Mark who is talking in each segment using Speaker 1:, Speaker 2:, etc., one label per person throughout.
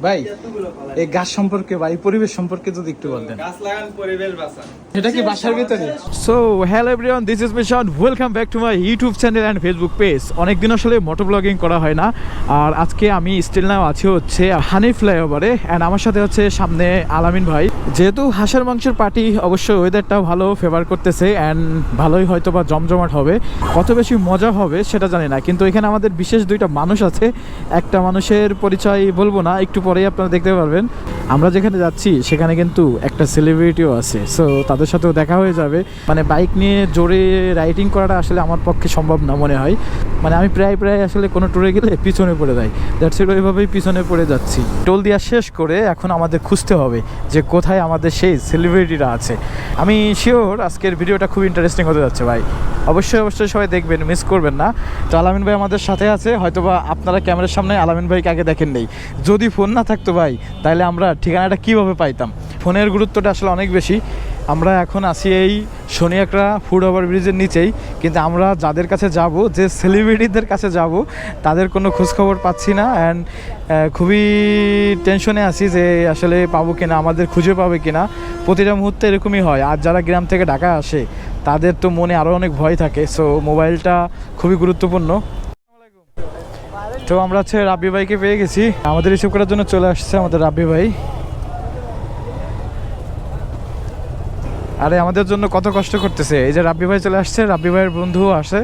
Speaker 1: ভাই এই গাছ সম্পর্কে বা এই পরিবেশ সম্পর্কে যদি একটু বলতেন।
Speaker 2: গাছ লাগান, পরিবেশ বাঁচান।
Speaker 1: এটা কি বাসার ভিতরে?
Speaker 3: So hello everyone, this is mission. Welcome back to my YouTube channel and Facebook page. অনেকদিন আসলে মোটো ব্লগিং করা হয় না, আর আজকে আমি স্টিল নাও আছি হচ্ছে হানি ফ্লাইওভারে, অ্যান্ড আমার সাথে হচ্ছে সামনে আলামিন ভাই। যেহেতু হাঁসের মাংসের পার্টি, অবশ্যই ওয়েদারটাও ভালো ফেভার করতেছে, অ্যান্ড ভালোই হয়তো বা জমজমাট হবে। কত বেশি মজা হবে সেটা জানি না, কিন্তু এখানে আমাদের বিশেষ দুইটা মানুষ আছে। একটা মানুষের পরিচয় বলবো না, একটু পরেই আপনারা দেখতে পারবেন। আমরা যেখানে যাচ্ছি সেখানে কিন্তু একটা সেলিব্রিটিও আছে, সো তাদের সাথেও দেখা হয়ে যাবে। মানে বাইক নিয়ে জোরে রাইডিং করাটা আসলে আমার পক্ষে সম্ভব না মনে হয়। মানে আমি প্রায় আসলে কোনো ট্যুরে গেলে পিছনে পড়ে যাই, দ্যাটস ইট, ওইভাবেই পিছনে পড়ে যাচ্ছি। টোল দিয়া শেষ করে এখন আমাদের খুঁজতে হবে যে কোথায় আমাদের সেই সেলিব্রিটিরা আছে। আমি শিওর আজকের ভিডিওটা খুব ইন্টারেস্টিং হতে যাচ্ছে ভাই, অবশ্যই সবাই দেখবেন, মিস করবেন না। তো আলামিন ভাই আমাদের সাথে আছে, হয়তোবা আপনারা ক্যামেরার সামনে আলামিন ভাইকে আগে দেখেন নেই। যদি ফোন না থাকতো ভাই, তাহলে আমরা ঠিকানাটা কীভাবে পাইতাম? ফোনের গুরুত্বটা আসলে অনেক বেশি। আমরা এখন আছি এই শনিয়াকড়া ফুট ওভার ব্রিজের নিচেই, কিন্তু আমরা যাদের কাছে যাব, যে সেলিব্রিটিদের কাছে যাব, তাদের কোনো খোঁজখবর পাচ্ছি না। অ্যান্ড খুবই টেনশনে আছি যে আসলে পাবো কিনা, আমাদের খুঁজে পাবে কিনা। প্রতিটা মুহূর্তে এরকমই হয়। আর যারা গ্রাম থেকে ঢাকা আসে তাদের তো মনে আরও অনেক ভয় থাকে, সো মোবাইলটা খুবই গুরুত্বপূর্ণ। তো আমরা হচ্ছে রাব্বি ভাইকে পেয়ে গেছি, আমাদের রিসিভ করার জন্য চলে আসছে আমাদের রাব্বি ভাই। আরে আমাদের জন্য কত কষ্ট করতেছে। এই যে রাব্বি ভাই চলে আসছে, রাব্বি ভাইয়ের বন্ধুও আসে,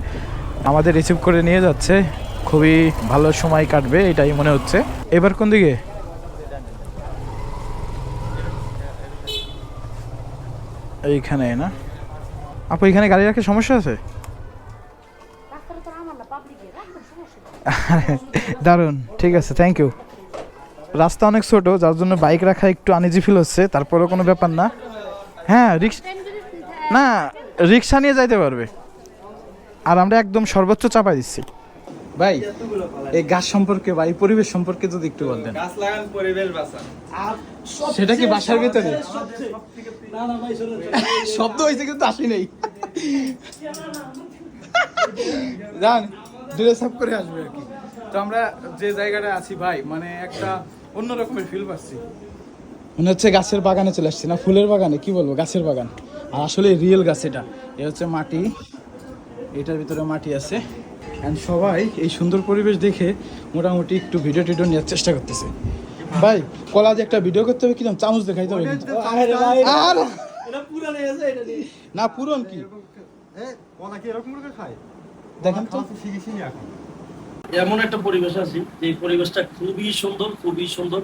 Speaker 3: আমাদের রিসিভ করে নিয়ে যাচ্ছে। খুবই ভালো সময় কাটবে এটাই মনে হচ্ছে। এবার কোন দিকে? এইখানে না আপু, এখানে গাড়ি রাখে সমস্যা আছে? দারুণ, ঠিক আছে, থ্যাংক ইউ। রাস্তা অনেক ছোট, যার জন্য বাইক রাখা একটু আনইজি ফিল হচ্ছে, তারপরেও কোনো ব্যাপার না। হ্যাঁ, রিক্সা নিয়ে যাইতে পারবে, আর আমরা একদম সর্বোচ্চ চাপাই দিচ্ছি।
Speaker 1: ভাই এই গাছ সম্পর্কে বা এই পরিবেশ সম্পর্কে যদি একটু বলতেন।
Speaker 2: গাছ লাগান, পরিবেশ বাঁচান।
Speaker 1: সেটা কি বাসার ভিতরে? শব্দ হয়েছে কিন্তু আসি নেই, জান দূরে সাফ করে আসবে আর কি। তো আমরা যে জায়গাটা আছি ভাই, মানে একটা অন্য রকমের ফিল পাচ্ছি। মনে হচ্ছে গাছের বাগানে চলে আসছি, না ফুলের বাগানে, কি বলবো, গাছের বাগান। আর আসলে রিয়েল গাছ এটা। এ হচ্ছে মাটি, এটার ভিতরে মাটি আছে। অ্যান্ড সবাই এই সুন্দর পরিবেশ দেখে মোটামুটি একটু ভিডিও টিডিও নেওয়ার চেষ্টা করতেছে। ভাই কলা যে একটা ভিডিও করতে হবে, কিরকম চামচ দেখাইতে হবে কিন্তু। না পুরন কি দেখেন তো।
Speaker 4: এমন একটা পরিবেশ আছে, যে পরিবেশটা খুবই সুন্দর, খুবই সুন্দর।